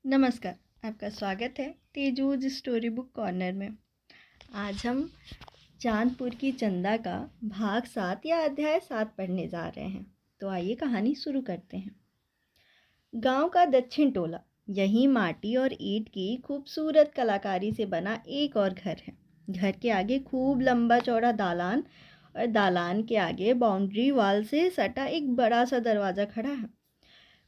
नमस्कार, आपका स्वागत है तेजूज स्टोरी बुक कॉर्नर में। आज हम चांदपुर की चंदा का भाग 7 या अध्याय 7 पढ़ने जा रहे हैं। तो आइए कहानी शुरू करते हैं। गांव का दक्षिण टोला, यही माटी और ईंट की खूबसूरत कलाकारी से बना एक और घर है। घर के आगे खूब लंबा चौड़ा दालान और दालान के आगे बाउंड्री वॉल से सटा एक बड़ा सा दरवाज़ा खड़ा है।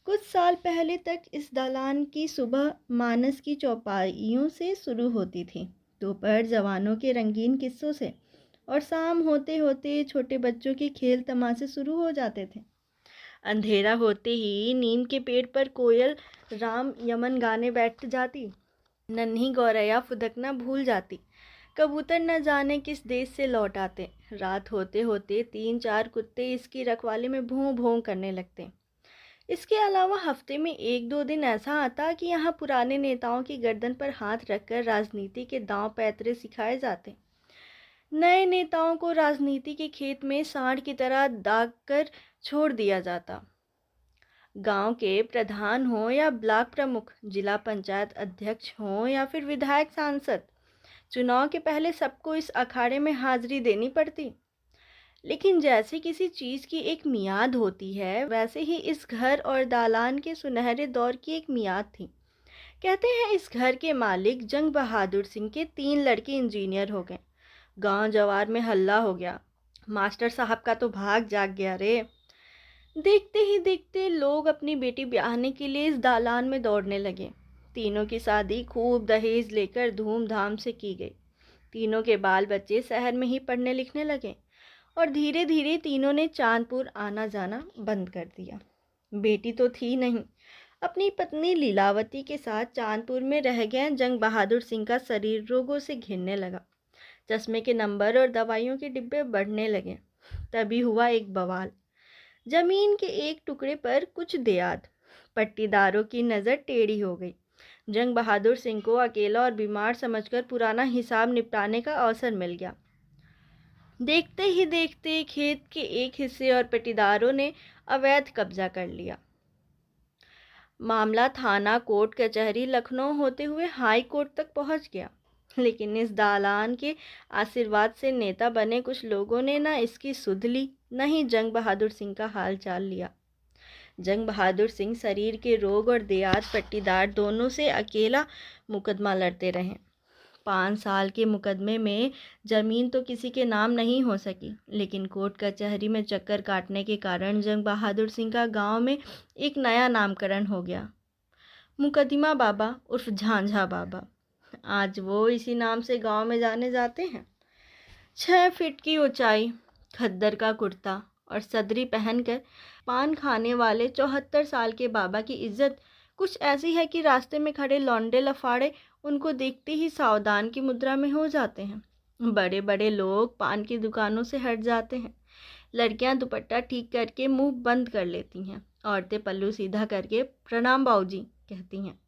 कुछ साल पहले तक इस दालान की सुबह मानस की चौपाइयों से शुरू होती थी, दोपहर जवानों के रंगीन किस्सों से, और शाम होते होते छोटे बच्चों के खेल तमाशे शुरू हो जाते थे। अंधेरा होते ही नीम के पेड़ पर कोयल राम यमन गाने बैठ जाती, नन्ही गौरैया फुदकना भूल जाती, कबूतर न जाने किस देश से लौट आते। रात होते होते 3-4 कुत्ते इसकी रखवाली में भों भों करने लगते। इसके अलावा हफ्ते में 1-2 दिन ऐसा आता कि यहाँ पुराने नेताओं की गर्दन पर हाथ रखकर राजनीति के दांव पैतरे सिखाए जाते। नए नेताओं को राजनीति के खेत में सांड की तरह दाग कर छोड़ दिया जाता। गांव के प्रधान हो या ब्लॉक प्रमुख, जिला पंचायत अध्यक्ष हो या फिर विधायक सांसद, चुनाव के पहले सबको इस अखाड़े में हाजिरी देनी पड़ती। लेकिन जैसे किसी चीज़ की एक मियाद होती है, वैसे ही इस घर और दालान के सुनहरे दौर की एक मियाद थी। कहते हैं इस घर के मालिक जंग बहादुर सिंह के 3 लड़के इंजीनियर हो गए। गांव जवार में हल्ला हो गया, मास्टर साहब का तो भाग जाग गया रे। देखते ही देखते लोग अपनी बेटी ब्याहने के लिए इस दालान में दौड़ने लगे। तीनों की शादी खूब दहेज लेकर धूमधाम से की गई। तीनों के बाल बच्चे शहर में ही पढ़ने लिखने लगे और धीरे धीरे तीनों ने चांदपुर आना जाना बंद कर दिया। बेटी तो थी नहीं, अपनी पत्नी लीलावती के साथ चांदपुर में रह गए जंग बहादुर सिंह का शरीर रोगों से घिरने लगा। चश्मे के नंबर और दवाइयों के डिब्बे बढ़ने लगे। तभी हुआ एक बवाल। जमीन के एक टुकड़े पर कुछ देयात पट्टीदारों की नज़र टेढ़ी हो गई। जंग बहादुर सिंह को अकेला और बीमार समझकर पुराना हिसाब निपटाने का अवसर मिल गया। देखते ही देखते खेत के एक हिस्से और पट्टीदारों ने अवैध कब्जा कर लिया। मामला थाना, कोर्ट, कचहरी, लखनऊ होते हुए हाई कोर्ट तक पहुंच गया। लेकिन इस दालान के आशीर्वाद से नेता बने कुछ लोगों ने ना इसकी सुध ली, न ही जंग बहादुर सिंह का हाल चाल लिया। जंग बहादुर सिंह शरीर के रोग और देहात पट्टीदार दोनों से अकेला मुकदमा लड़ते रहे। 5 साल के मुकदमे में ज़मीन तो किसी के नाम नहीं हो सकी, लेकिन कोर्ट कचहरी में चक्कर काटने के कारण जंग बहादुर सिंह का गांव में एक नया नामकरण हो गया, मुकदमा बाबा उर्फ झांझा बाबा। आज वो इसी नाम से गांव में जाने जाते हैं। 6 फीट की ऊंचाई, खद्दर का कुर्ता और सदरी पहनकर पान खाने वाले 74 साल के बाबा की इज्जत कुछ ऐसी है कि रास्ते में खड़े लौंडे लफाड़े उनको देखते ही सावधान की मुद्रा में हो जाते हैं। बड़े बड़े लोग पान की दुकानों से हट जाते हैं। लड़कियां दुपट्टा ठीक करके मुंह बंद कर लेती हैं। औरतें पल्लू सीधा करके प्रणाम बाऊजी कहती हैं।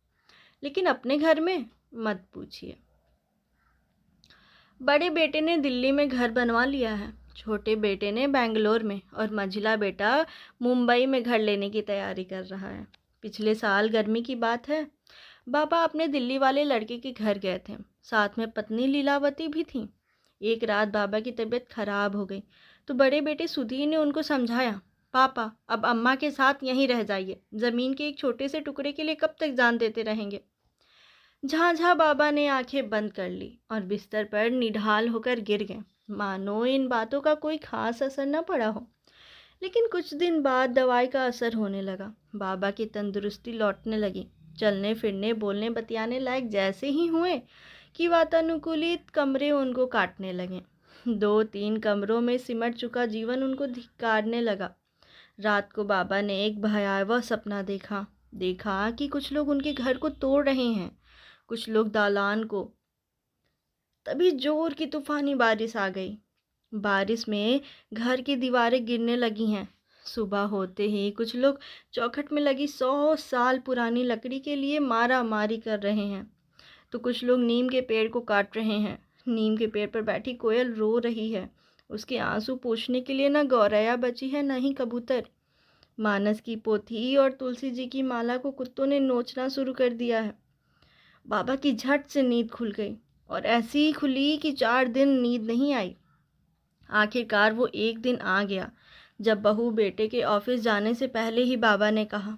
लेकिन अपने घर में मत पूछिए। बड़े बेटे ने दिल्ली में घर बनवा लिया है, छोटे बेटे ने बेंगलोर में, और मंझिला बेटा मुंबई में घर लेने की तैयारी कर रहा है। पिछले साल गर्मी की बात है, बाबा अपने दिल्ली वाले लड़के के घर गए थे। साथ में पत्नी लीलावती भी थी। एक रात बाबा की तबीयत खराब हो गई तो बड़े बेटे सुधीर ने उनको समझाया, पापा अब अम्मा के साथ यहीं रह जाइए, ज़मीन के एक छोटे से टुकड़े के लिए कब तक जान देते रहेंगे। झांझा बाबा ने आंखें बंद कर ली और बिस्तर पर निढाल होकर गिर गए, मानो इन बातों का कोई खास असर न पड़ा हो। लेकिन कुछ दिन बाद दवाई का असर होने लगा। बाबा की तंदुरुस्ती लौटने लगी। चलने फिरने बोलने बतियाने लायक जैसे ही हुए कि वातानुकूलित कमरे उनको काटने लगे। 2-3 कमरों में सिमट चुका जीवन उनको धिक्कारने लगा। रात को बाबा ने एक भयावह सपना देखा कि कुछ लोग उनके घर को तोड़ रहे हैं, कुछ लोग दालान को। तभी जोर की तूफानी बारिश आ गई। बारिश में घर की दीवारें गिरने लगी हैं। सुबह होते ही कुछ लोग चौखट में लगी 100 साल पुरानी लकड़ी के लिए मारा मारी कर रहे हैं, तो कुछ लोग नीम के पेड़ को काट रहे हैं। नीम के पेड़ पर बैठी कोयल रो रही है। उसके आंसू पोंछने के लिए न गौरैया बची है, न ही कबूतर। मानस की पोथी और तुलसी जी की माला को कुत्तों ने नोचना शुरू कर दिया है। बाबा की झट से नींद खुल गई और ऐसी ही खुली कि 4 दिन नींद नहीं आई। आखिरकार वो एक दिन आ गया जब बहू बेटे के ऑफिस जाने से पहले ही बाबा ने कहा,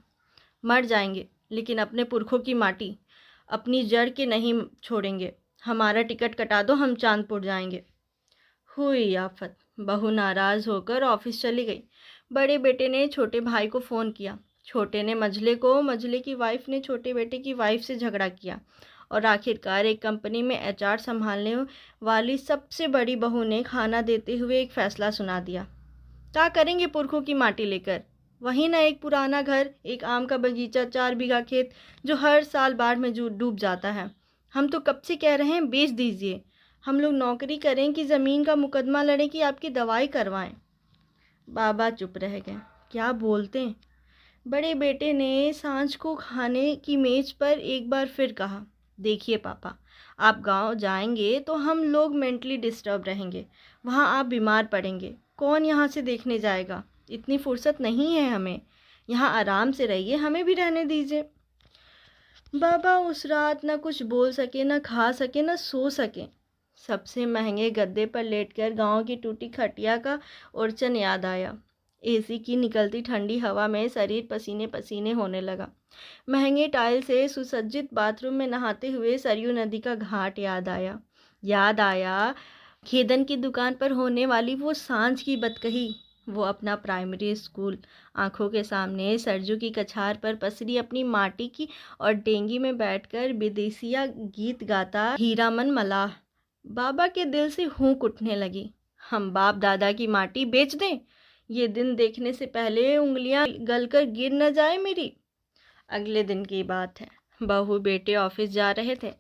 मर जाएंगे लेकिन अपने पुरखों की माटी, अपनी जड़ के नहीं छोड़ेंगे। हमारा टिकट कटा दो, हम चांदपुर जाएंगे। हुई आफत, बहू नाराज़ होकर ऑफिस चली गई। बड़े बेटे ने छोटे भाई को फ़ोन किया, छोटे ने मझले को, मझले की वाइफ ने छोटे बेटे की वाइफ से झगड़ा किया और आखिरकार एक कंपनी में एचआर संभालने वाली सबसे बड़ी बहू ने खाना देते हुए एक फ़ैसला सुना दिया। क्या करेंगे पुरखों की माटी लेकर? वहीं ना एक पुराना घर, एक आम का बगीचा, 4 बीघा खेत जो हर साल बाढ़ में डूब जाता है। हम तो कब से कह रहे हैं बेच दीजिए। हम लोग नौकरी करें कि ज़मीन का मुकदमा लड़ें कि आपकी दवाई करवाएं। बाबा चुप रह गए। क्या बोलते? बड़े बेटे ने सांझ को खाने की मेज पर एक बार फिर कहा, देखिए पापा, आप गांव जाएंगे तो हम लोग मेंटली डिस्टर्ब रहेंगे, वहाँ आप बीमार पड़ेंगे, कौन यहाँ से देखने जाएगा? इतनी फुर्सत नहीं है हमें, यहाँ आराम से रहिए, हमें भी रहने दीजिए। बाबा उस रात न कुछ बोल सके, न खा सके, न सो सके। सबसे महंगे गद्दे पर लेटकर गांव की टूटी खटिया का ओरचन याद आया। एसी की निकलती ठंडी हवा में शरीर पसीने पसीने होने लगा। महंगे टाइल से सुसज्जित बाथरूम में नहाते हुए सरयू नदी का घाट याद आया। खेदन की दुकान पर होने वाली वो सांझ की बतकही, वो अपना प्राइमरी स्कूल। आंखों के सामने सरजू की कछार पर पसरी अपनी माटी की और डेंगी में बैठकर विदेशिया गीत गाता हीरामन मलाह। बाबा के दिल से हूंक उठने लगी। हम बाप दादा की माटी बेच दें? ये दिन देखने से पहले उंगलियां गलकर गिर न जाए मेरी। अगले दिन की बात है। बहू बेटे ऑफिस जा रहे थे,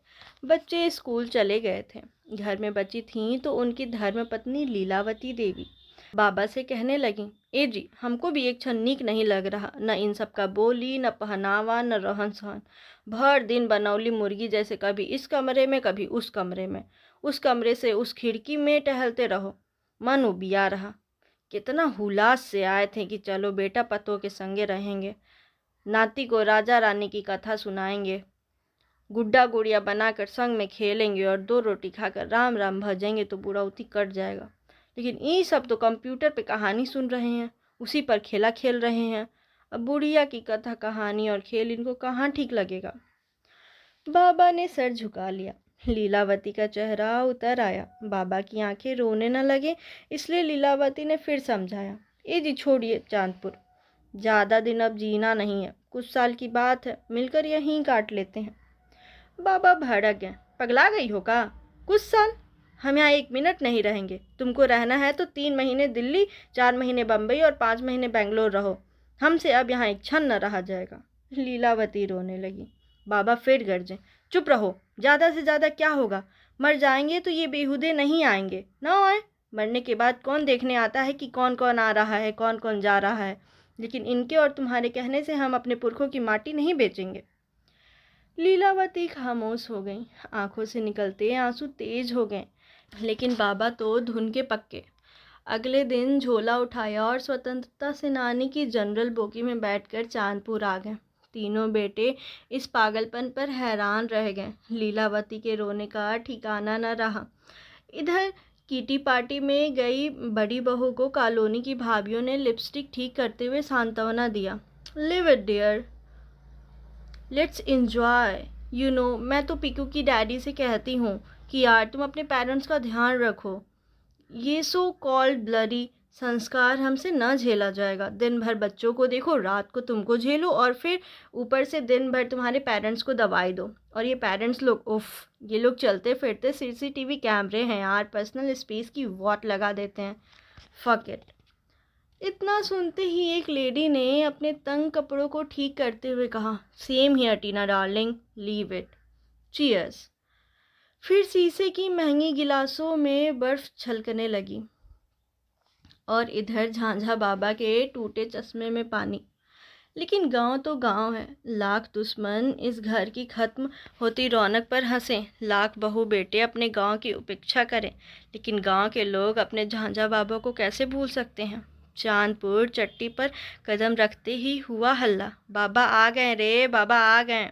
बच्चे स्कूल चले गए थे। घर में बची थीं तो उनकी धर्मपत्नी लीलावती देवी बाबा से कहने लगी, ए जी, हमको भी एक छन्नीक नहीं लग रहा, न इन सब का बोली, न पहनावा, न रहन सहन। भर दिन बनौली मुर्गी जैसे कभी इस कमरे में कभी उस कमरे में, उस कमरे से उस खिड़की में टहलते रहो। मन उबिया रहा। कितना हुलास से आए थे कि चलो बेटा पतों के संगे रहेंगे, नाती को राजा रानी की कथा सुनाएंगे, गुड्डा गुड़िया बनाकर संग में खेलेंगे और 2 रोटी खाकर राम राम भजेंगे तो बुढ़ौती कट जाएगा। लेकिन ये सब तो कंप्यूटर पे कहानी सुन रहे हैं, उसी पर खेला खेल रहे हैं। अब बुढ़िया की कथा, कहानी और खेल इनको कहाँ ठीक लगेगा। बाबा ने सर झुका लिया। लीलावती का चेहरा उतर आया। बाबा की आंखें रोने न लगे, इसलिए लीलावती ने फिर समझाया, ए जी छोड़िए चांदपुर, ज़्यादा दिन अब जीना नहीं है, कुछ साल की बात है, मिलकर यहीं काट लेते हैं। बाबा भड़क गए। पगला गई हो का? कुछ साल? हम यहाँ 1 मिनट नहीं रहेंगे। तुमको रहना है तो 3 महीने दिल्ली, 4 महीने बम्बई और 5 महीने बेंगलोर रहो। हमसे अब यहाँ एक क्षण न रहा जाएगा। लीलावती रोने लगी। बाबा फिर गरजे, चुप रहो, ज़्यादा से ज़्यादा क्या होगा? मर जाएंगे तो ये बेहुदे नहीं आएंगे, ना आए। मरने के बाद कौन देखने आता है कि कौन कौन आ रहा है, कौन कौन जा रहा है। लेकिन इनके और तुम्हारे कहने से हम अपने पुरखों की माटी नहीं बेचेंगे। लीलावती खामोश हो गई। आंखों से निकलते आंसू तेज हो गए। लेकिन बाबा तो धुन के पक्के। अगले दिन झोला उठाया और स्वतंत्रता सेनानी की जनरल बोगी में बैठकर चांदपुर आ गए। तीनों बेटे इस पागलपन पर हैरान रह गए। लीलावती के रोने का ठिकाना न रहा। इधर किटी पार्टी में गई बड़ी बहू को कॉलोनी की भाभियों ने लिपस्टिक ठीक करते हुए सांत्वना दिया, leave it dear, let's enjoy, you know. मैं तो पीकू की डैडी से कहती हूँ कि यार तुम अपने पेरेंट्स का ध्यान रखो, ये सो कॉल्ड ब्लडी संस्कार हमसे न झेला जाएगा। दिन भर बच्चों को देखो, रात को तुमको झेलो और फिर ऊपर से दिन भर तुम्हारे पेरेंट्स को दवाई दो। और ये पेरेंट्स लोग, उफ, ये लोग चलते फिरते सीसीटीवी कैमरे हैं यार, पर्सनल स्पेस की वॉट लगा देते हैं, फक इट। इतना सुनते ही एक लेडी ने अपने तंग कपड़ों को ठीक करते हुए कहा, same here Tina darling, leave it, cheers. फिर शीशे की महंगी गिलासों में बर्फ छलकने लगी और इधर झांझा बाबा के टूटे चश्मे में पानी। लेकिन गांव तो गांव है। लाख दुश्मन इस घर की खत्म होती रौनक पर हंसें, लाख बहू बेटे अपने गांव की उपेक्षा करें, लेकिन गांव के लोग अपने झांझा बाबा को कैसे भूल सकते हैं। चांदपुर चट्टी पर कदम रखते ही हुआ हल्ला, बाबा आ गए रे, बाबा आ गए।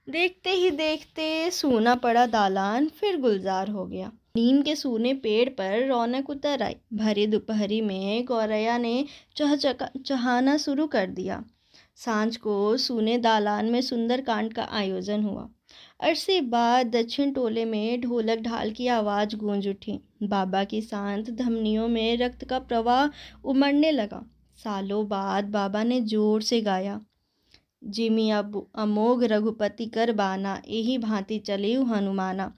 देखते ही देखते सूना पड़ा दालान फिर गुलजार हो गया। नीम के सूने पेड़ पर रौनक उतर आई। भरी दोपहरी में गौरैया ने चहाना शुरू कर दिया। सांझ को सूने दालान में सुंदर कांड का आयोजन हुआ। अरसे बाद दक्षिण टोले में ढोलक ढाल की आवाज़ गूंज उठी। बाबा की शांत धमनियों में रक्त का प्रवाह उमड़ने लगा। सालों बाद बाबा ने जोर से गाया, जिमी अमोघ रघुपति कर बाना, यही भांति चलिउ हनुमाना।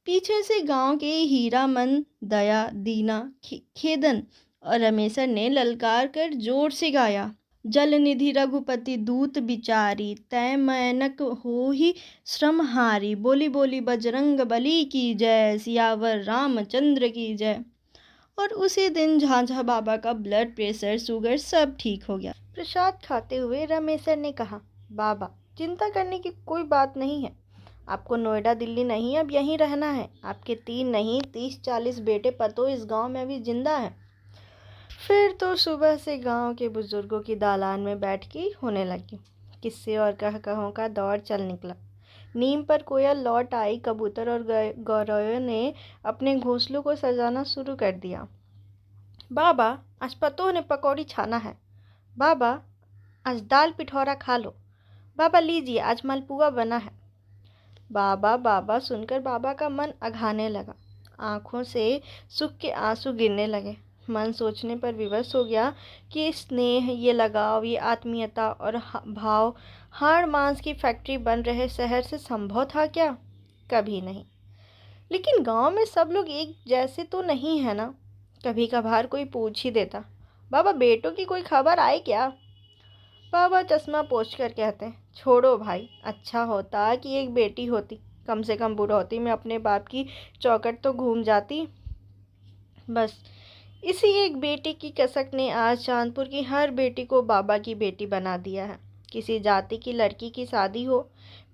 पीछे से गांव के हीरामन, दया, दीना, खेदन और रमेशर ने ललकार कर जोर से गाया, जल निधि रघुपति दूत बिचारी, तय मैनक हो ही श्रमहारी। बोली बोली बजरंग बली की जय, सियावर रामचंद्र की जय। और उसी दिन झांझा बाबा का ब्लड प्रेशर, शुगर सब ठीक हो गया। प्रसाद खाते हुए रमेशर ने कहा, बाबा चिंता करने की कोई बात नहीं है। आपको नोएडा दिल्ली नहीं अब यहीं रहना है। आपके 3 नहीं 30-40 बेटे पतो इस गांव में अभी जिंदा हैं। फिर तो सुबह से गांव के बुजुर्गों की दालान में बैठकी होने लगी। किस्से और कह-कहों का दौर चल निकला। नीम पर कोयल लौट आई। कबूतर और गौरैया ने अपने घोंसलों को सजाना शुरू कर दिया। बाबा आज पतों ने पकौड़ी छाना है। बाबा आज दाल पिठौरा खा लो। बाबा लीजिए आज मालपुआ बना है। बाबा बाबा सुनकर बाबा का मन अघाने लगा। आंखों से सुख के आंसू गिरने लगे। मन सोचने पर विवश हो गया कि स्नेह, ये लगाव, ये आत्मीयता और भाव हाड़ मांस की फैक्ट्री बन रहे शहर से संभव था क्या? कभी नहीं। लेकिन गांव में सब लोग एक जैसे तो नहीं है ना? कभी कभार कोई पूछ ही देता, बाबा बेटों की कोई खबर आई क्या? बाबा चश्मा पोंछ कर कहते, छोड़ो भाई, अच्छा होता कि एक बेटी होती। कम से कम बुढ़ौती में अपने बाप की चौखट तो घूम जाती। बस इसी एक बेटी की कसक ने आज चांदपुर की हर बेटी को बाबा की बेटी बना दिया है। किसी जाति की लड़की की शादी हो,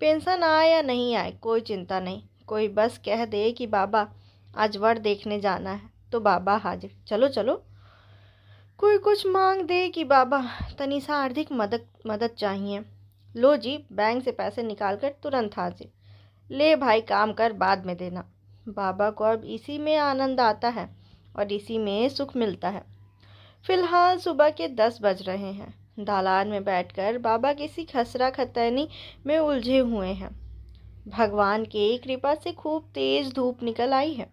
पेंशन आए या नहीं आए, कोई चिंता नहीं। कोई बस कह दे कि बाबा आज वर देखने जाना है, तो बाबा हाजिर, चलो चलो। कोई कुछ मांग दे कि बाबा तनी सा आर्थिक मदद चाहिए, लो जी बैंक से पैसे निकाल कर तुरंत हाजिर। ले भाई काम कर, बाद में देना। बाबा को अब इसी में आनंद आता है और इसी में सुख मिलता है। फिलहाल सुबह के 10 बज रहे हैं। दालान में बैठकर बाबा किसी खसरा खतैनी में उलझे हुए हैं। भगवान की कृपा से खूब तेज धूप निकल आई है।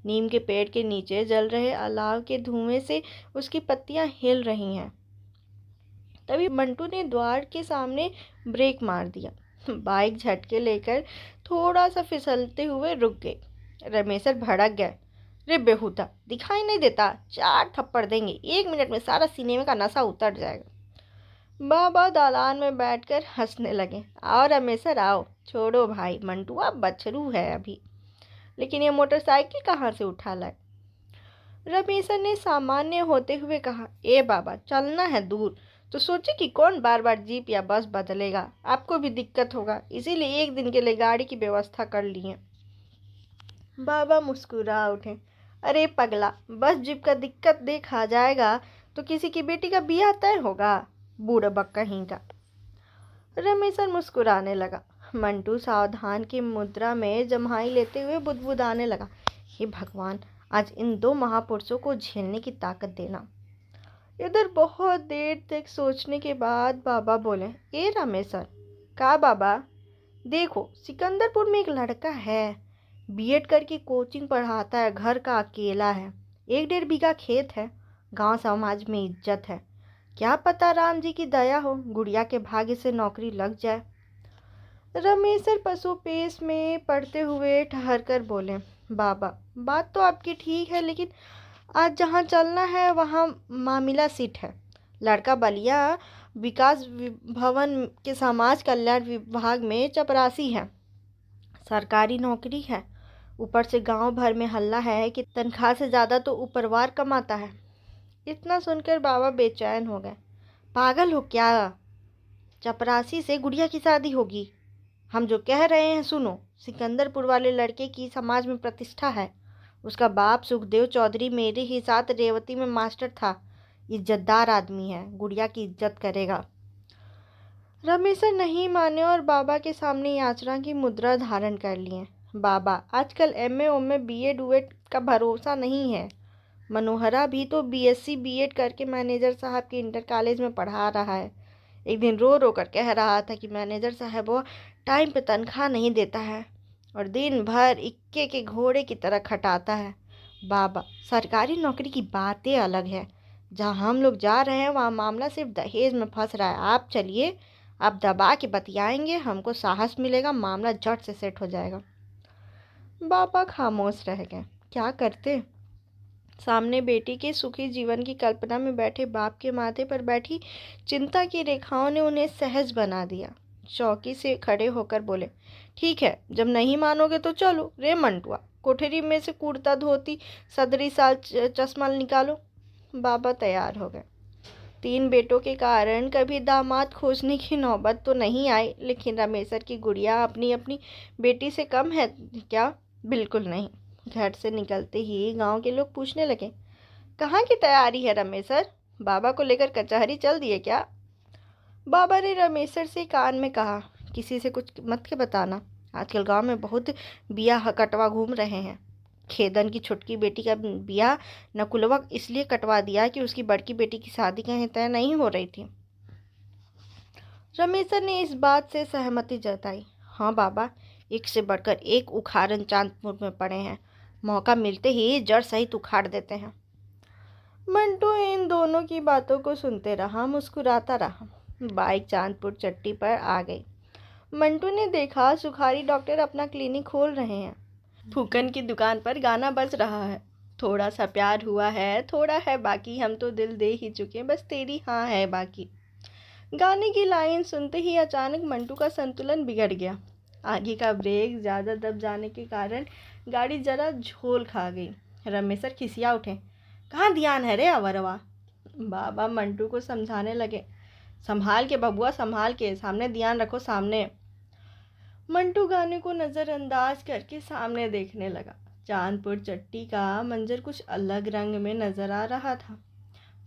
नीम के पेड़ के नीचे जल रहे अलाव के धुएं से उसकी पत्तियां हिल रही हैं। तभी मंटू ने द्वार के सामने ब्रेक मार दिया। बाइक झटके लेकर थोड़ा सा फिसलते हुए रुक गई। रमेशर भड़क गए, रे बेहुदा, दिखाई नहीं देता? 4 थप्पड़ देंगे, 1 मिनट में सारा सिनेमा का नशा उतर जाएगा। बाबा दालान में बैठकर हंसने लगे, आओ रमेशर आओ, छोड़ो भाई, मंटुआ बछरू है अभी, लेकिन ये मोटरसाइकिल कहाँ से उठा लाए? रमेशर ने सामान्य होते हुए कहा, ए बाबा चलना है दूर तो सोचे कि कौन बार बार जीप या बस बदलेगा, आपको भी दिक्कत होगा, इसीलिए एक दिन के लिए गाड़ी की व्यवस्था कर लिए। बाबा मुस्कुरा उठे, अरे पगला, बस जीप का दिक्कत देख आ जाएगा तो किसी की बेटी का ब्याह तय होगा, बूढ़ा कहीं का। रमेशर मुस्कुराने लगा। मंटू सावधान की मुद्रा में जम्हाई लेते हुए बुदबुदाने लगा, हे भगवान, आज इन 2 महापुरुषों को झेलने की ताकत देना। इधर बहुत देर तक सोचने के बाद बाबा बोले, ए रमेशर, का बाबा, देखो सिकंदरपुर में एक लड़का है, बीएड करके कोचिंग पढ़ाता है, घर का अकेला है, 1-1.5 बीघा खेत है, गांव समाज में इज्जत है, क्या पता राम जी की दया हो, गुड़िया के भाग्य से नौकरी लग जाए। रमेशर पशुपेश में पढ़ते हुए ठहर कर बोले, बाबा बात तो आपकी ठीक है, लेकिन आज जहाँ चलना है वहाँ मामला सिट है। लड़का बलिया विकास भवन के समाज कल्याण विभाग में चपरासी है, सरकारी नौकरी है, ऊपर से गांव भर में हल्ला है कि तनख्वाह से ज़्यादा तो ऊपरवार कमाता है। इतना सुनकर बाबा बेचैन हो गए, पागल हो क्या? चपरासी से गुड़िया की शादी होगी? हम जो कह रहे हैं सुनो, सिकंदरपुर वाले लड़के की समाज में प्रतिष्ठा है, उसका बाप सुखदेव चौधरी मेरे ही साथ रेवती में मास्टर था, इज्जतदार आदमी है, गुड़िया की इज्जत करेगा। रमेशर नहीं माने और बाबा के सामने याचना की मुद्रा धारण कर लिए। बाबा, आजकल एमए ओमे बीएड उएड का भरोसा नहीं है। मनोहरा भी तो बीएससी बीएड करके मैनेजर साहब के इंटर कॉलेज में पढ़ा रहा है। एक दिन रो रो कर कह रहा था कि मैनेजर साहब वो टाइम पे तनख्वाह नहीं देता है और दिन भर इक्के के घोड़े की तरह खटाता है। बाबा, सरकारी नौकरी की बातें अलग है। जहाँ हम लोग जा रहे हैं वहाँ मामला सिर्फ दहेज में फंस रहा है। आप चलिए, आप दबा के बतियाएंगे, हमको साहस मिलेगा, मामला झट से सेट हो जाएगा। बाबा खामोश रह गए। क्या करते? सामने बेटी के सुखी जीवन की कल्पना में बैठे बाप के माथे पर बैठी चिंता की रेखाओं ने उन्हें सहज बना दिया। चौकी से खड़े होकर बोले, ठीक है, जब नहीं मानोगे तो चलो। रे मंटुआ, कोठरी में से कुर्ता धोती सदरी साल चश्मा निकालो। बाबा तैयार हो गए। 3 बेटों के कारण कभी दामाद खोजने की नौबत तो नहीं आई, लेकिन रमेशर की गुड़िया अपनी अपनी बेटी से कम है क्या? बिल्कुल नहीं। घर से निकलते ही गांव के लोग पूछने लगे, कहाँ की तैयारी है रमेशर? बाबा को लेकर कचहरी चल दिए क्या? बाबा ने रमेशर से कान में कहा, किसी से कुछ मत के बताना। आजकल गांव में बहुत बियाह कटवा घूम रहे हैं। खेदन की छुटकी बेटी का बियाह नकुलवा इसलिए कटवा दिया कि उसकी बड़की बेटी की शादी कहीं तय नहीं हो रही थी। रमेशर ने इस बात से सहमति जताई। हाँ बाबा, एक से बढ़कर एक उखाड़न चांदपुर में पड़े हैं। मौका मिलते ही जड़ सहित उखाड़ देते हैं। मंटू इन दोनों की बातों को सुनते रहा, मुस्कुराता रहा। बाइक चांदपुर चट्टी पर आ गई। मंटू ने देखा सुखारी डॉक्टर अपना क्लिनिक खोल रहे हैं। फूकन की दुकान पर गाना बज रहा है, थोड़ा सा प्यार हुआ है, थोड़ा है बाकी, हम तो दिल दे ही चुके, बस तेरी हाँ है बाकी। गाने की लाइन सुनते ही अचानक मंटू का संतुलन बिगड़ गया। आगे का ब्रेक ज़्यादा दब जाने के कारण गाड़ी जरा झोल खा गई। रमेशर खिसिया उठे, कहाँ ध्यान है रे अवरवा? बाबा मंटू को समझाने लगे, संभाल के बबुआ, संभाल के, सामने ध्यान रखो, सामने। मंटू गाने को नज़रअंदाज करके सामने देखने लगा। चांदपुर चट्टी का मंजर कुछ अलग रंग में नजर आ रहा था।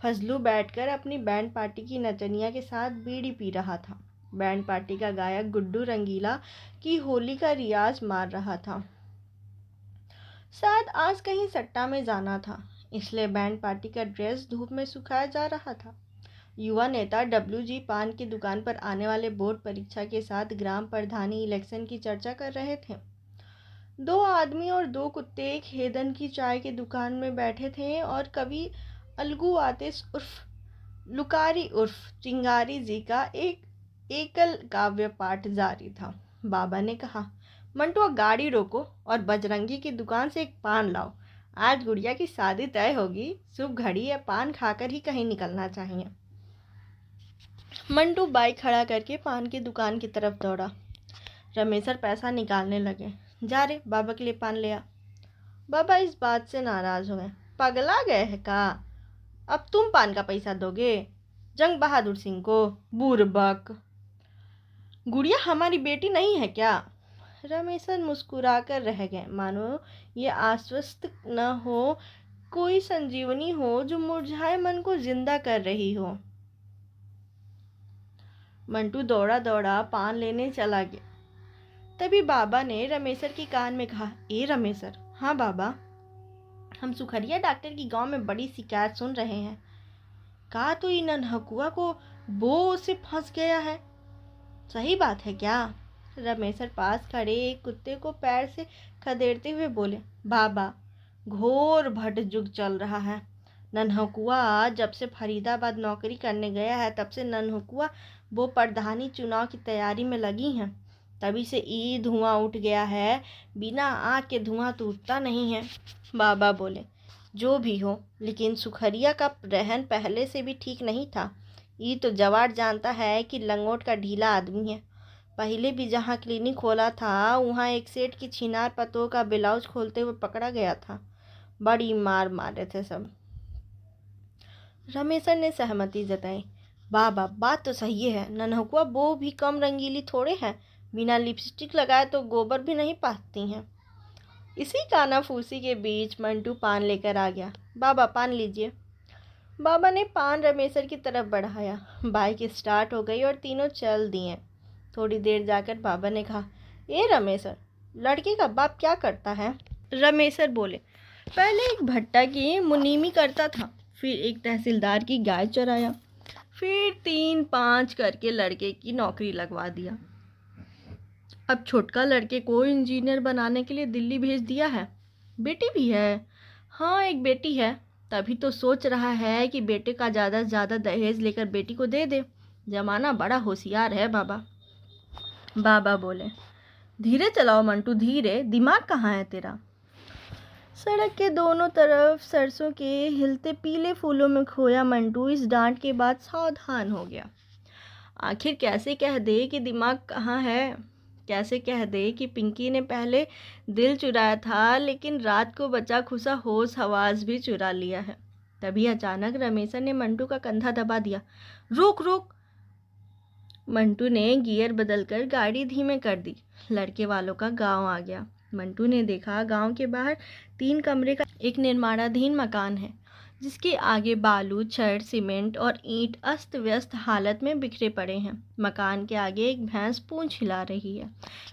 फजलू बैठकर अपनी बैंड पार्टी की नचनिया के साथ बीड़ी पी रहा था। बैंड पार्टी का गायक गुड्डू रंगीला की होली का रियाज मार रहा था। शायद आज कहीं सट्टा में जाना था, इसलिए बैंड पार्टी का ड्रेस धूप में सुखाया जा रहा था। युवा नेता WG पान की दुकान पर आने वाले बोर्ड परीक्षा के साथ ग्राम प्रधानी इलेक्शन की चर्चा कर रहे थे। 2 आदमी और 2 कुत्ते खेदन की चाय की दुकान में बैठे थे और कवि अलगू आतिश उर्फ लुकारी उर्फ चिंगारी जी का एक एकल काव्य पाठ जारी था। बाबा ने कहा, मंटुआ गाड़ी रोको और बजरंगी की दुकान से एक पान लाओ। आज गुड़िया की शादी तय होगी, शुभ घड़ी है, पान खाकर ही कहीं निकलना चाहिए। मंटू बाइक खड़ा करके पान की दुकान की तरफ दौड़ा। रमेशर पैसा निकालने लगे। जा रे, बाबा के लिए पान ले आ। बाबा इस बात से नाराज हो गए। पगला गए है का? अब तुम पान का पैसा दोगे जंग बहादुर सिंह को? बुरबक, गुड़िया हमारी बेटी नहीं है क्या? रमेशर मुस्कुराकर रह गए, मानो ये आश्वस्त न हो कोई संजीवनी हो जो मुरझाए मन को जिंदा कर रही हो। मंटू दौड़ा दौड़ा पान लेने चला गया। तभी बाबा ने रमेशर के कान में कहा, ए रमेशर। हाँ बाबा, हम सुखरिया डॉक्टर की गांव में बड़ी शिकायत सुन रहे हैं। कहा तो इन नन्हकुआ को बो से फंस गया है, सही बात है क्या? रमेशर पास खड़े एक कुत्ते को पैर से खदेड़ते हुए बोले, बाबा, घोर भट युग चल रहा है। नन्हकुआ जब से फरीदाबाद नौकरी करने गया है तब से नन्हकुआ वो प्रधानी चुनाव की तैयारी में लगी हैं। तभी से धुआं उठ गया है, बिना आग के धुआं तो उठता नहीं है। बाबा बोले, जो भी हो, लेकिन सुखरिया का रहन पहले से भी ठीक नहीं था। ये तो जवार जानता है कि लंगोट का ढीला आदमी है। पहले भी जहाँ क्लिनिक खोला था वहाँ एक सेठ की छिनार पतों का ब्लाउज खोलते हुए पकड़ा गया था। बड़ी मार मारे थे सब। रमेशर ने सहमति जताई। बाबा, बात तो सही है, नन्हकुआ वो भी कम रंगीली थोड़े हैं, बिना लिपस्टिक लगाए तो गोबर भी नहीं पाती हैं। इसी कानाफूसी के बीच मंटू पान लेकर आ गया। बाबा, पान लीजिए। बाबा ने पान रमेशर की तरफ बढ़ाया। बाइक स्टार्ट हो गई और तीनों चल दिए। थोड़ी देर जाकर बाबा ने कहा, ए रमेशर, लड़के का बाप क्या करता है? रमेशर बोले, पहले एक भट्टा की मुनीमी करता था, फिर एक तहसीलदार की गाय चराया, फिर 3-5 करके लड़के की नौकरी लगवा दिया। अब छोटका लड़के को इंजीनियर बनाने के लिए दिल्ली भेज दिया है। बेटी भी है? हाँ, एक बेटी है। तभी तो सोच रहा है कि बेटे का ज़्यादा से ज़्यादा दहेज लेकर बेटी को दे दे। जमाना बड़ा होशियार है बाबा। बाबा बोले, धीरे चलाओ मंटू, धीरे, दिमाग कहाँ है तेरा? सड़क के दोनों तरफ सरसों के हिलते पीले फूलों में खोया मंटू इस डांट के बाद सावधान हो गया। आखिर कैसे कह दे कि दिमाग कहाँ है? कैसे कह दे कि पिंकी ने पहले दिल चुराया था, लेकिन रात को बचा खुसा होश हवास भी चुरा लिया है। तभी अचानक रमेशर ने मंटू का कंधा दबा दिया। रुक रुक! मंटू ने गियर बदलकर गाड़ी धीमे कर दी। लड़के वालों का गांव आ गया। मंटू ने देखा गांव के बाहर 3 कमरे का एक निर्माणाधीन मकान है, जिसके आगे बालू, छड़, सीमेंट और ईंट अस्त व्यस्त हालत में बिखरे पड़े हैं। मकान के आगे एक भैंस पूंछ हिला रही है।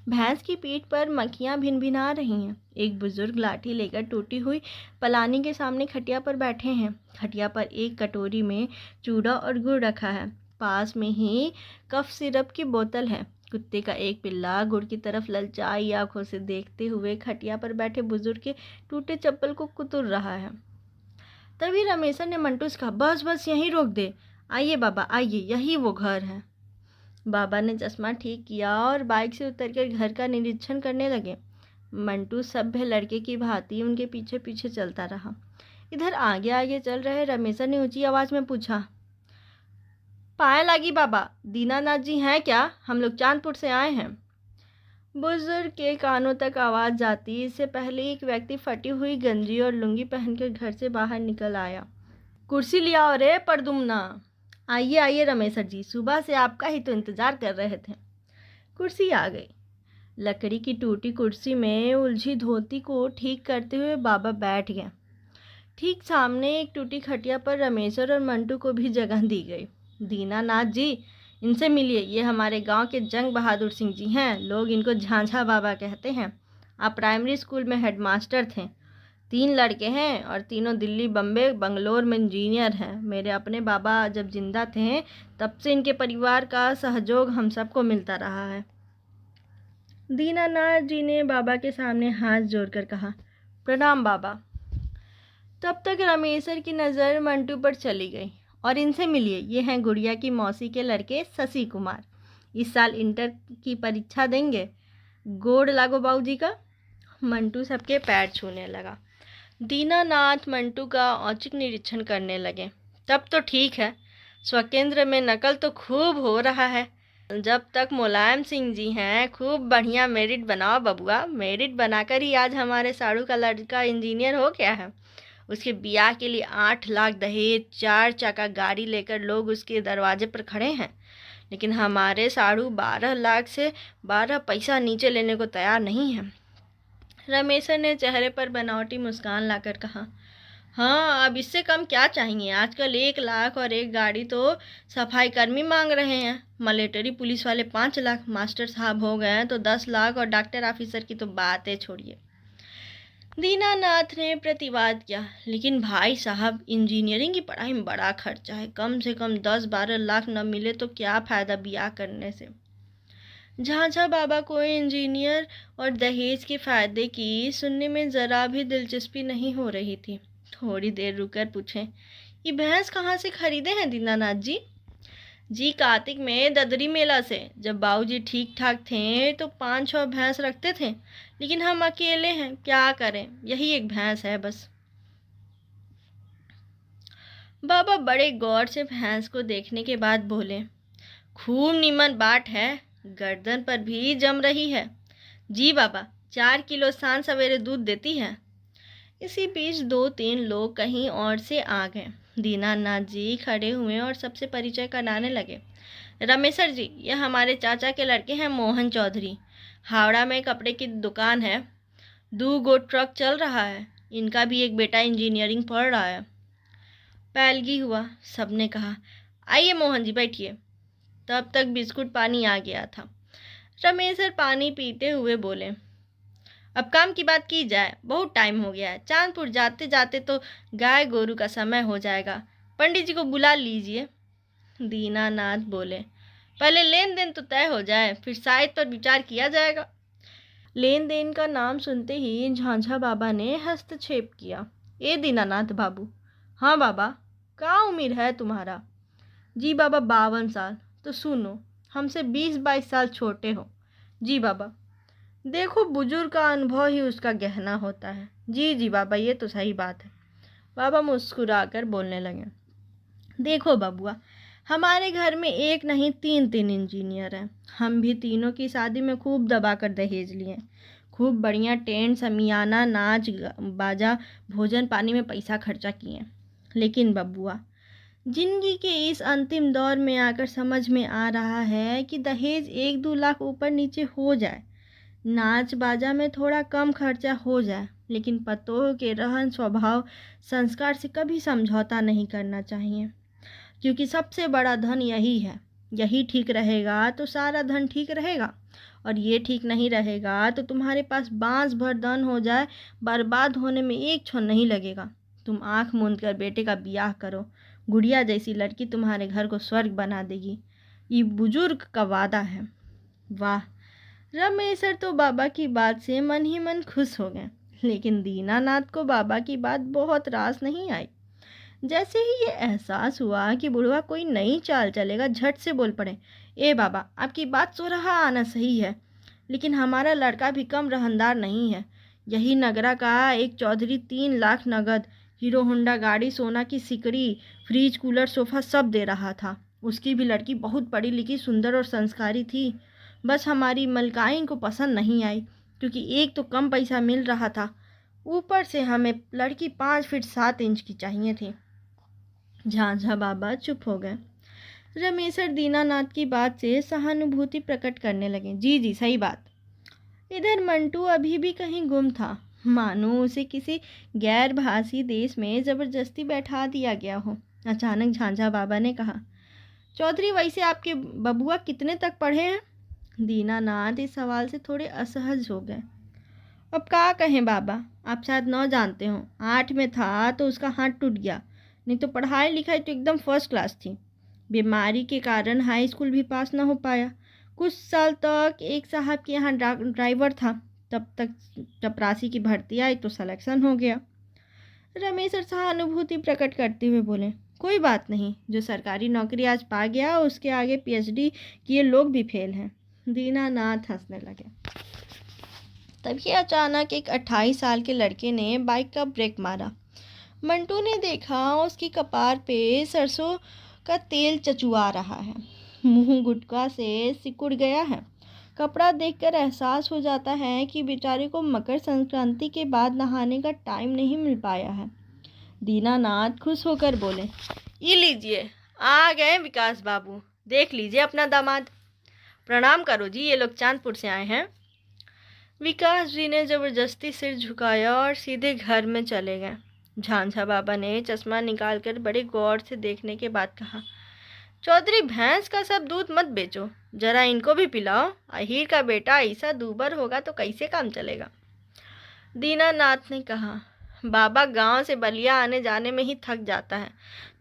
भैंस की पीठ पर मक्खियां भिनभिना रही हैं। एक बुजुर्ग लाठी लेकर टूटी हुई पलानी के सामने खटिया पर बैठे हैं। खटिया पर एक कटोरी में चूड़ा और गुड़ रखा है। पास में ही कफ सिरप की बोतल है। कुत्ते का एक पिल्ला गुड़ की तरफ ललचाई आंखों से देखते हुए खटिया पर बैठे बुजुर्ग के टूटे चप्पल को कुतुर रहा है। तभी रमेशर ने मंटू से कहा, बस बस, यहीं रोक दे। आइए बाबा, आइए, यही वो घर है। बाबा ने चश्मा ठीक किया और बाइक से उतरकर घर का निरीक्षण करने लगे। मंटू सभ्य लड़के की भांति उनके पीछे पीछे चलता रहा। इधर आगे आगे चल रहे रमेशर ने ऊंची आवाज में पूछा, पाए लागी बाबा, दीनानाथ जी हैं क्या? हम लोग चांदपुर से आए हैं। बुजुर्ग के कानों तक आवाज़ जाती इससे पहले एक व्यक्ति फटी हुई गंजी और लुंगी पहनकर घर से बाहर निकल आया। कुर्सी लिया और रे परदुमना। आइए आइए रमेशर जी, सुबह से आपका ही तो इंतज़ार कर रहे थे। कुर्सी आ गई। लकड़ी की टूटी कुर्सी में उलझी धोती को ठीक करते हुए बाबा बैठ गए। ठीक सामने एक टूटी खटिया पर रमेशर और मंटू को भी जगह दी गई। दीनानाथ जी, इनसे मिलिए, ये हमारे गांव के जंग बहादुर सिंह जी हैं। लोग इनको झांझा बाबा कहते हैं। आप प्राइमरी स्कूल में हेडमास्टर थे। 3 लड़के हैं और तीनों दिल्ली, बम्बे, बंगलोर में इंजीनियर हैं। मेरे अपने बाबा जब जिंदा थे तब से इनके परिवार का सहयोग हम सबको मिलता रहा है। दीनानाथ जी ने बाबा के सामने हाथ जोड़कर कहा, प्रणाम बाबा। तब तक रमेशर की नज़र मंटू पर चली गई। और इनसे मिलिए, ये हैं गुड़िया की मौसी के लड़के शशि कुमार। इस साल इंटर की परीक्षा देंगे। गोड़ लागो बाबूजी का। मंटू सबके पैर छूने लगा। दीनानाथ मंटू का औचक निरीक्षण करने लगे। तब तो ठीक है, स्वकेंद्र में नकल तो खूब हो रहा है। जब तक मुलायम सिंह जी हैं, खूब बढ़िया मेरिट बनाओ बबुआ। मेरिट बनाकर ही आज हमारे साड़ू का लड़का इंजीनियर हो गया है। उसके ब्याह के लिए 8 लाख दहेज, 4 चक्का गाड़ी लेकर लोग उसके दरवाजे पर खड़े हैं, लेकिन हमारे साड़ू 12 लाख से 12 पैसा नीचे लेने को तैयार नहीं है। रमेशर ने चेहरे पर बनावटी मुस्कान लाकर कहा, हाँ, अब इससे कम क्या चाहिए? आजकल 1 लाख और एक गाड़ी तो सफाई कर्मी मांग रहे हैं। मिलिट्री पुलिस वाले 5 लाख, मास्टर साहब हो गए हैं तो 10 लाख और डॉक्टर ऑफिसर की तो बातें छोड़िए। दीनानाथ ने प्रतिवाद किया, लेकिन भाई साहब, इंजीनियरिंग की पढ़ाई में बड़ा खर्चा है। कम से कम 10-12 लाख न मिले तो क्या फ़ायदा ब्याह करने से। झाझा बाबा को इंजीनियर और दहेज के फ़ायदे की सुनने में ज़रा भी दिलचस्पी नहीं हो रही थी। थोड़ी देर रुककर पूछे, ये भैंस कहाँ से खरीदे हैं दीनानाथ जी? जी, कार्तिक में ददरी मेला से। जब बाबूजी ठीक ठाक थे तो 5-6 भैंस रखते थे, लेकिन हम अकेले हैं, क्या करें, यही एक भैंस है बस। बाबा बड़े गौर से भैंस को देखने के बाद बोले, खूब नीमन बाट है, गर्दन पर भी जम रही है। जी बाबा, 4 किलो सांझ सवेरे दूध देती है। इसी बीच 2-3 लोग कहीं और से आ गए। दीनानाथ जी खड़े हुए और सबसे परिचय कराने लगे। रमेशर जी, ये हमारे चाचा के लड़के हैं, मोहन चौधरी। हावड़ा में कपड़े की दुकान है, 2 गो ट्रक चल रहा है। इनका भी एक बेटा इंजीनियरिंग पढ़ रहा है। पैलगी हुआ। सबने कहा, आइए मोहन जी बैठिए। तब तक बिस्कुट पानी आ गया था। रमेश पानी पीते हुए बोले, अब काम की बात की जाए, बहुत टाइम हो गया है। चांदपुर जाते जाते तो गाय गोरू का समय हो जाएगा। पंडित जी को बुला लीजिए। दीनानाथ बोले, पहले लेन देन तो तय हो जाए, फिर शायद पर विचार किया जाएगा। लेन देन का नाम सुनते ही झांझा बाबा ने हस्तक्षेप किया। ए दीनानाथ बाबू। हाँ बाबा, क्या उम्र है तुम्हारा? जी बाबा 52 साल। तो सुनो, हमसे 20-22 साल छोटे हो। जी बाबा। देखो, बुजुर्ग का अनुभव ही उसका गहना होता है। जी जी बाबा, ये तो सही बात है। बाबा मुस्कुराकर बोलने लगे, देखो बाबुआ, हमारे घर में एक नहीं तीन तीन इंजीनियर हैं। हम भी तीनों की शादी में खूब दबा कर दहेज लिए, खूब बढ़िया टेंट समियाना नाच बाजा भोजन पानी में पैसा खर्चा किए। लेकिन बबुआ, जिंदगी के इस अंतिम दौर में आकर समझ में आ रहा है कि दहेज 1-2 लाख ऊपर नीचे हो जाए, नाच बाजा में थोड़ा कम खर्चा हो जाए, लेकिन पतों के रहन स्वभाव संस्कार से कभी समझौता नहीं करना चाहिए। क्योंकि सबसे बड़ा धन यही है। यही ठीक रहेगा तो सारा धन ठीक रहेगा, और ये ठीक नहीं रहेगा तो तुम्हारे पास बांस भर धन हो जाए, बर्बाद होने में एक क्षण नहीं लगेगा। तुम आंख मूंद कर बेटे का ब्याह करो, गुड़िया जैसी लड़की तुम्हारे घर को स्वर्ग बना देगी। ये बुजुर्ग का वादा है। वाह! रमेशर तो बाबा की बात से मन ही मन खुश हो गए, लेकिन दीनानाथ को बाबा की बात बहुत रास नहीं आई। जैसे ही ये एहसास हुआ कि बुढ़वा कोई नई चाल चलेगा, झट से बोल पड़े, ए बाबा, आपकी बात सो रहा आना सही है, लेकिन हमारा लड़का भी कम रहनदार नहीं है। यही नगरा का एक चौधरी 3 लाख नगद, हीरो होंडा गाड़ी, सोना की सिकड़ी, फ्रिज कूलर सोफा सब दे रहा था। उसकी भी लड़की बहुत पढ़ी लिखी सुंदर और संस्कारी थी। बस हमारी मलकाइन को पसंद नहीं आई, क्योंकि एक तो कम पैसा मिल रहा था, ऊपर से हमें लड़की 5 फीट 7 इंच की चाहिए थी। झांझा बाबा चुप हो गए। रमेशर दीनानाथ की बात से सहानुभूति प्रकट करने लगे। जी जी, सही बात। इधर मंटू अभी भी कहीं गुम था, मानो उसे किसी गैर भाषी देश में जबरदस्ती बैठा दिया गया हो। अचानक झांझा बाबा ने कहा, चौधरी, वैसे आपके बबुआ कितने तक पढ़े हैं? दीनानाथ इस सवाल से थोड़े असहज हो गए। अब क्या कहें बाबा, आप शायद 9 जानते हो। 8 में था तो उसका हाथ टूट गया, नहीं तो पढ़ाई लिखाई तो एकदम फर्स्ट क्लास थी। बीमारी के कारण हाई स्कूल भी पास ना हो पाया। कुछ साल तक एक साहब के यहाँ ड्राइवर था, तब तक चपरासी की भर्ती आई तो सिलेक्शन हो गया। रमेश सहानुभूति प्रकट करते हुए बोले, कोई बात नहीं, जो सरकारी नौकरी आज पा गया उसके आगे पीएचडी किए लोग भी फेल हैं। दीनानाथ हंसने लगे। तभी अचानक एक 28 साल के लड़के ने बाइक का ब्रेक मारा। मंटू ने देखा उसकी कपार पे सरसों का तेल चचुआ रहा है, मुंह गुटका से सिकुड़ गया है। कपड़ा देखकर एहसास हो जाता है कि बेचारे को मकर संक्रांति के बाद नहाने का टाइम नहीं मिल पाया है। दीनानाथ खुश होकर बोले, ये लीजिए, आ गए विकास बाबू, देख लीजिए अपना दामाद। प्रणाम करो जी, ये लोग चांदपुर से आए हैं। विकास जी ने जबरदस्ती सिर झुकाया और सीधे घर में चले गए। झांझा बाबा ने चश्मा निकालकर बड़े गौर से देखने के बाद कहा, चौधरी, भैंस का सब दूध मत बेचो, जरा इनको भी पिलाओ। अहीर का बेटा ऐसा दूबर होगा तो कैसे काम चलेगा। दीनानाथ ने कहा, बाबा, गांव से बलिया आने जाने में ही थक जाता है।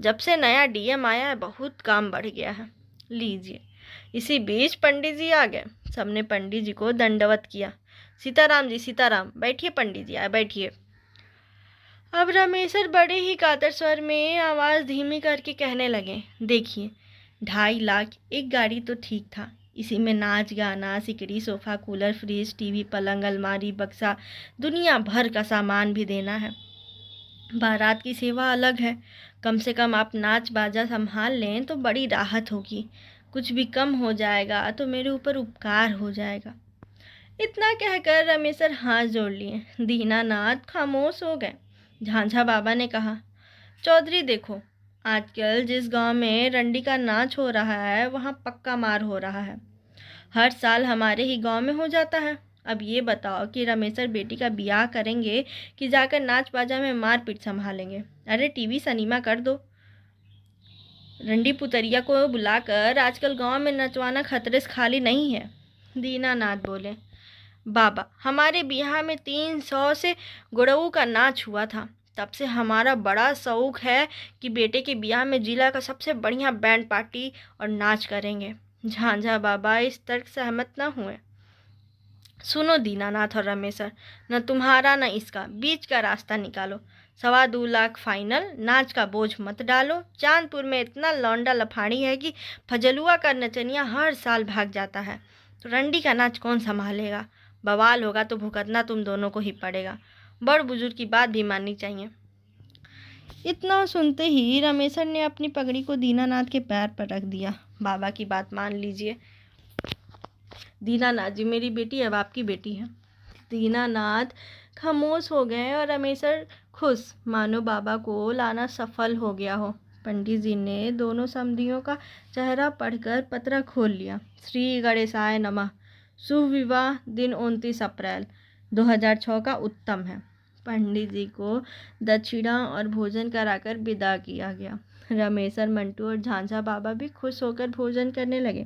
जब से नया डीएम आया है बहुत काम बढ़ गया है। लीजिए। इसी बीच पंडित जी आ गए। सबने पंडित जी को दंडवत किया। सीताराम जी, सीताराम। बैठिए पंडित जी, बैठिए। अब रमेशर बड़े ही कातर स्वर में आवाज़ धीमी करके कहने लगे, देखिए, 2.5 लाख एक गाड़ी तो ठीक था, इसी में नाच गाना, सिकड़ी, सोफ़ा, कूलर, फ्रिज, टीवी, पलंग, अलमारी, बक्सा, दुनिया भर का सामान भी देना है। बारात की सेवा अलग है। कम से कम आप नाच बाजा संभाल लें तो बड़ी राहत होगी। कुछ भी कम हो जाएगा तो मेरे ऊपर उपकार हो जाएगा। इतना कहकर रमेशर हाथ जोड़ लिए। दीनानाथ खामोश हो गए। झांझा बाबा ने कहा, चौधरी देखो, आजकल जिस गांव में रंडी का नाच हो रहा है वहाँ पक्का मार हो रहा है। हर साल हमारे ही गांव में हो जाता है। अब ये बताओ कि रमेशर बेटी का ब्याह करेंगे कि जाकर नाच बाजा में मार पीट संभालेंगे। अरे टीवी सिनेमा कर दो, रंडी पुतरिया को बुलाकर आजकल गांव में नचवाना खतरे से खाली नहीं है। दीनानाथ बोले, बाबा हमारे बिहार में 300 से गुड़ऊ का नाच हुआ था। तब से हमारा बड़ा शौक है कि बेटे के ब्याह में जिला का सबसे बढ़िया बैंड पार्टी और नाच करेंगे। झांझा बाबा इस तर्क से सहमत न हुए। सुनो दीनानाथ और रमेशर, न तुम्हारा न इसका, बीच का रास्ता निकालो। 2.25 लाख फाइनल, नाच का बोझ मत डालो। चांदपुर में इतना लौंडा लफाड़ी है कि फजलुआ का नचनिया हर साल भाग जाता है, तो रंडी का नाच कौन संभालेगा? बवाल होगा तो भुगतना तुम दोनों को ही पड़ेगा। बड़ बुजुर्ग की बात भी माननी चाहिए। इतना सुनते ही रमेशर ने अपनी पगड़ी को दीनानाथ के पैर पर रख दिया। बाबा की बात मान लीजिए। दीनानाथ जी, मेरी बेटी अब आपकी बेटी है। दीनानाथ खामोश हो गए और रमेशर खुश, मानो बाबा को लाना सफल हो गया हो। पंडित जी ने दोनों समधियों का चेहरा पढ़कर पत्रा खोल लिया। श्री गणेशाय नमः। शुभ विवाह दिन 29 अप्रैल 2006 का उत्तम है। पंडित जी को दक्षिणा और भोजन कराकर विदा किया गया। रमेशर, मंटू और झांझा बाबा भी खुश होकर भोजन करने लगे।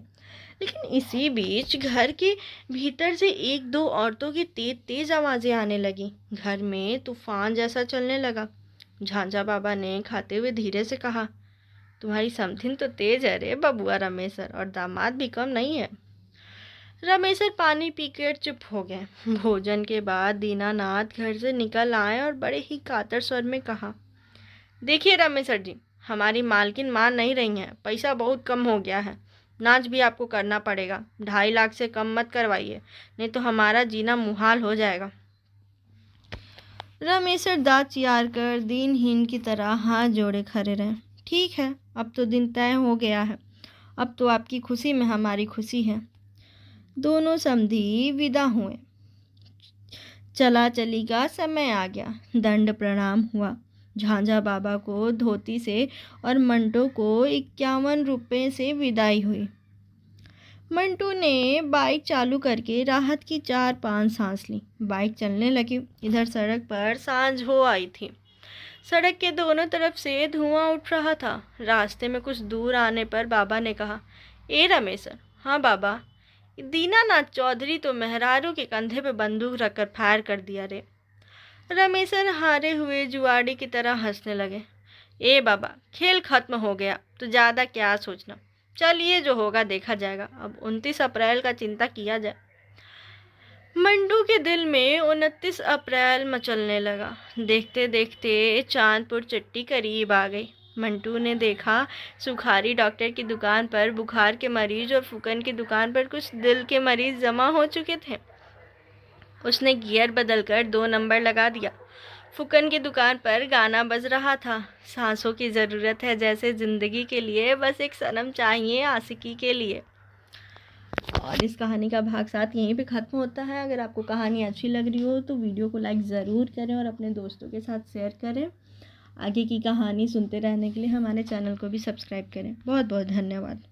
लेकिन इसी बीच घर के भीतर से एक दो औरतों की तेज तेज आवाज़ें आने लगी। घर में तूफान जैसा चलने लगा। झांझा बाबा ने खाते हुए धीरे से कहा, तुम्हारी समधिन तो तेज है रे बबुआ रमेशर, और दामाद भी कम नहीं है। रमेशर पानी पीकर चुप हो गए। भोजन के बाद दीनानाथ घर से निकल आए और बड़े ही कातर स्वर में कहा, देखिए रमेशर जी, हमारी मालकिन मान नहीं रही हैं, पैसा बहुत कम हो गया है, नाच भी आपको करना पड़ेगा। 2.5 लाख से कम मत करवाइए, नहीं तो हमारा जीना मुहाल हो जाएगा। रमेशर दांत चियार कर दीनहीन की तरह हाथ जोड़े खड़े रहे। ठीक है, अब तो दिन तय हो गया है, अब तो आपकी खुशी में हमारी खुशी है। दोनों समधी विदा हुए। चला चली का समय आ गया। दंड प्रणाम हुआ। झांझा बाबा को धोती से और मंटू को 51 रुपये से विदाई हुई। मंटू ने बाइक चालू करके राहत की 4-5 सांस ली। बाइक चलने लगी। इधर सड़क पर सांझ हो आई थी। सड़क के दोनों तरफ से धुआं उठ रहा था। रास्ते में कुछ दूर आने पर बाबा ने कहा, ए रमेशर। हाँ बाबा। दीनानाथ चौधरी तो मेहरारू के कंधे पे बंदूक रखकर फायर कर दिया रे। रमेशर हारे हुए जुआड़ी की तरह हंसने लगे। ए बाबा, खेल खत्म हो गया तो ज़्यादा क्या सोचना, चलिए जो होगा देखा जाएगा, अब 29 अप्रैल का चिंता किया जाए। मंटू के दिल में 29 अप्रैल मचलने लगा। देखते देखते चांदपुर चिट्ठी करीब आ गई। मंटू ने देखा सुखारी डॉक्टर की दुकान पर बुखार के मरीज और फुकन की दुकान पर कुछ दिल के मरीज जमा हो चुके थे। उसने गियर बदलकर 2 नंबर लगा दिया। फुकन की दुकान पर गाना बज रहा था, सांसों की ज़रूरत है जैसे ज़िंदगी के लिए, बस एक सनम चाहिए आशिकी के लिए। और इस कहानी का भाग 7 यहीं पे ख़त्म होता है। अगर आपको कहानी अच्छी लग रही हो तो वीडियो को लाइक ज़रूर करें और अपने दोस्तों के साथ शेयर करें। आगे की कहानी सुनते रहने के लिए हमारे चैनल को भी सब्सक्राइब करें। बहुत बहुत धन्यवाद।